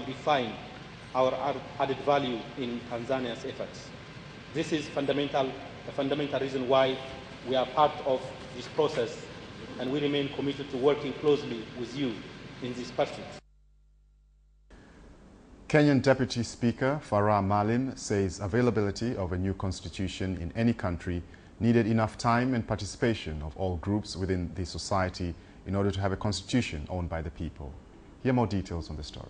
define our added value in Tanzania's efforts. This is a fundamental reason why we are part of this process, and we remain committed to working closely with you in this pursuit. Kenyan Deputy Speaker Farah Maalim says availability of a new constitution in any country needed enough time and participation of all groups within the society in order to have a constitution owned by the people. Hear more details on the story.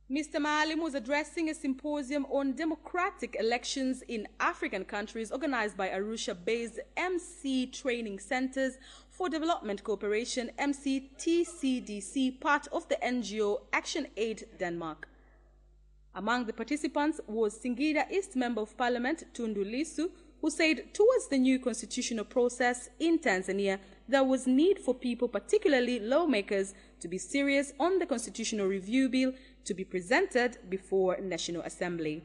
Mr. Maalim was addressing a symposium on democratic elections in African countries organized by Arusha-based MC Training Centers for Development Cooperation, MCTCDC, part of the NGO Action Aid Denmark. Among the participants was Singida East Member of Parliament Tundu Lissu, who said towards the new constitutional process in Tanzania, there was need for people, particularly lawmakers, to be serious on the constitutional review bill to be presented before National Assembly.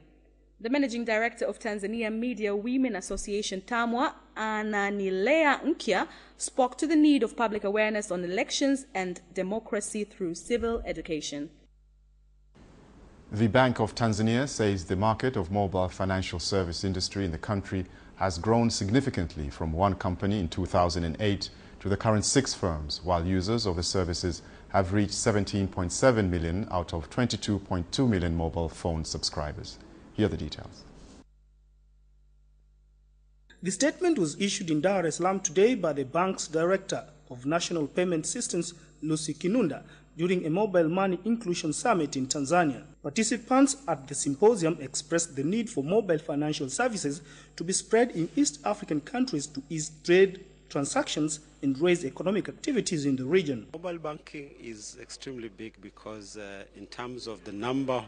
The Managing Director of Tanzania Media Women Association, TAMWA, Ananilea Nkya, spoke to the need of public awareness on elections and democracy through civil education. The Bank of Tanzania says the market of mobile financial service industry in the country has grown significantly from one company in 2008 to the current 6 firms, while users of the services have reached 17.7 million out of 22.2 million mobile phone subscribers. Here are the details. The statement was issued in Dar es Salaam today by the bank's Director of National Payment Systems, Lucy Kinunda, during a Mobile Money Inclusion Summit in Tanzania. Participants at the symposium expressed the need for mobile financial services to be spread in East African countries to ease trade transactions and raise economic activities in the region. Mobile banking is extremely big because in terms of the number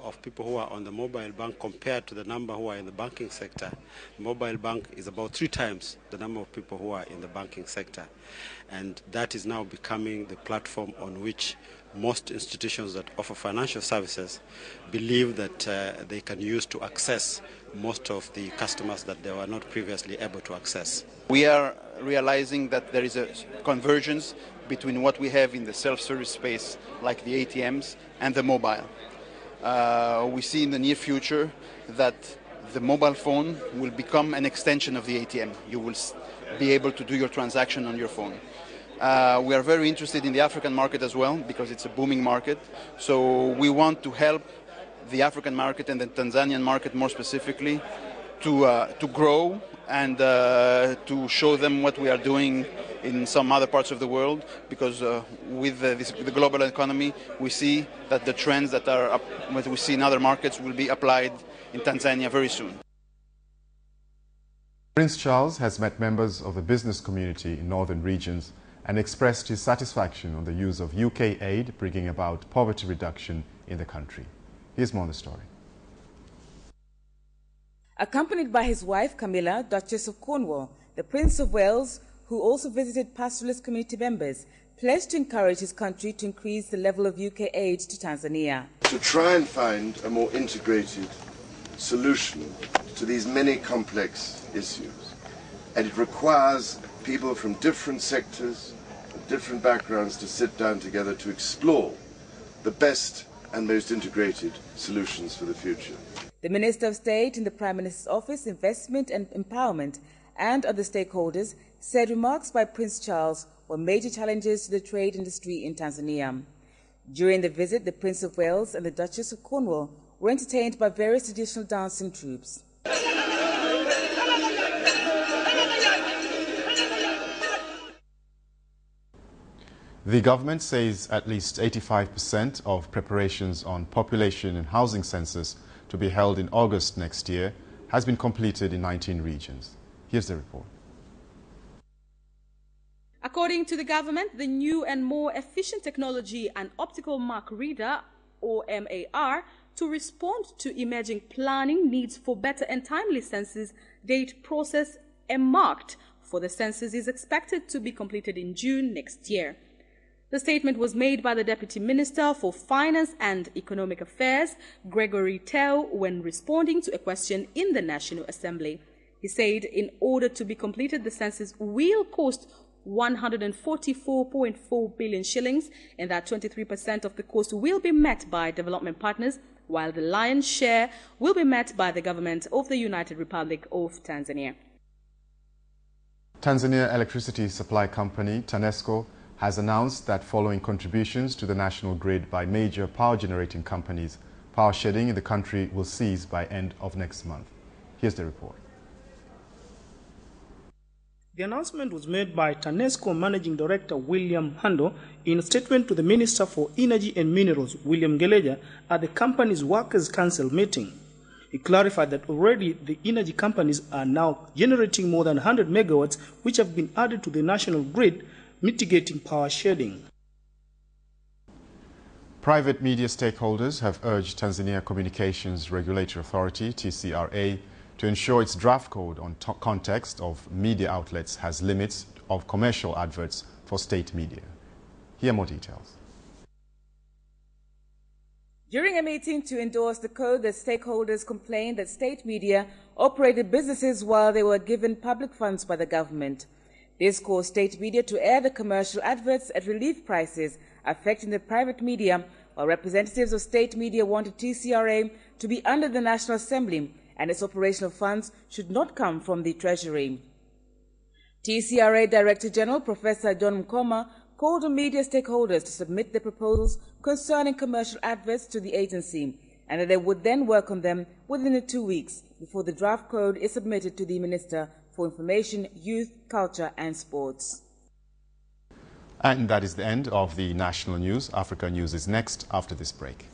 of people who are on the mobile bank compared to the number who are in the banking sector, the mobile bank is about 3 times the number of people who are in the banking sector. And that is now becoming the platform on which most institutions that offer financial services believe that they can use to access most of the customers that they were not previously able to access. We are realizing that there is a convergence between what we have in the self-service space, like the ATMs, and the mobile. We see in the near future that the mobile phone will become an extension of the ATM. You will be able to do your transaction on your phone. We are very interested in the African market as well because it's a booming market. So we want to help the African market and the Tanzanian market more specifically to grow and to show them what we are doing in some other parts of the world, because with the global economy, we see that the trends that are what we see in other markets will be applied in Tanzania very soon. Prince Charles has met members of the business community in northern regions and expressed his satisfaction on the use of UK aid bringing about poverty reduction in the country. Here's more on the story. Accompanied by his wife Camilla, Duchess of Cornwall, the Prince of Wales, who also visited pastoralist community members, pledged to encourage his country to increase the level of UK aid to Tanzania. To try and find a more integrated solution to these many complex issues. And it requires people from different sectors, different backgrounds to sit down together to explore the best and most integrated solutions for the future. The Minister of State in the Prime Minister's Office, Investment and Empowerment, and other stakeholders said remarks by Prince Charles were major challenges to the trade industry in Tanzania. During the visit, the Prince of Wales and the Duchess of Cornwall were entertained by various traditional dancing troupes. The government says at least 85% of preparations on population and housing census to be held in August next year has been completed in 19 regions. Here's the report. According to the government, the new and more efficient technology and optical mark reader, or MAR, to respond to emerging planning needs for better and timely census date process marked for the census is expected to be completed in June next year. The statement was made by the Deputy Minister for Finance and Economic Affairs, Gregory Teo, when responding to a question in the National Assembly. He said in order to be completed, the census will cost 144.4 billion shillings, and that 23% of the cost will be met by development partners, while the lion's share will be met by the government of the United Republic of Tanzania. Tanzania Electricity Supply Company, TANESCO, has announced that following contributions to the national grid by major power generating companies, power shedding in the country will cease by end of next month. Here's the report. The announcement was made by TANESCO Managing Director William Hando in a statement to the Minister for Energy and Minerals, William Geleja, at the company's Workers' Council meeting. He clarified that already the energy companies are now generating more than 100 megawatts, which have been added to the national grid, mitigating power shedding. Private media stakeholders have urged Tanzania Communications Regulatory Authority, TCRA, to ensure its draft code on context of media outlets has limits of commercial adverts for state media. Here are more details. During a meeting to endorse the code, the stakeholders complained that state media operated businesses while they were given public funds by the government. This caused state media to air the commercial adverts at relief prices, affecting the private media, while representatives of state media wanted TCRA to be under the National Assembly and its operational funds should not come from the Treasury. TCRA Director General Professor John Mkoma called on media stakeholders to submit their proposals concerning commercial adverts to the agency, and that they would then work on them within 2 weeks before the draft code is submitted to the Minister for Information, Youth, Culture and Sports. And that is the end of the national news. Africa News is next after this break.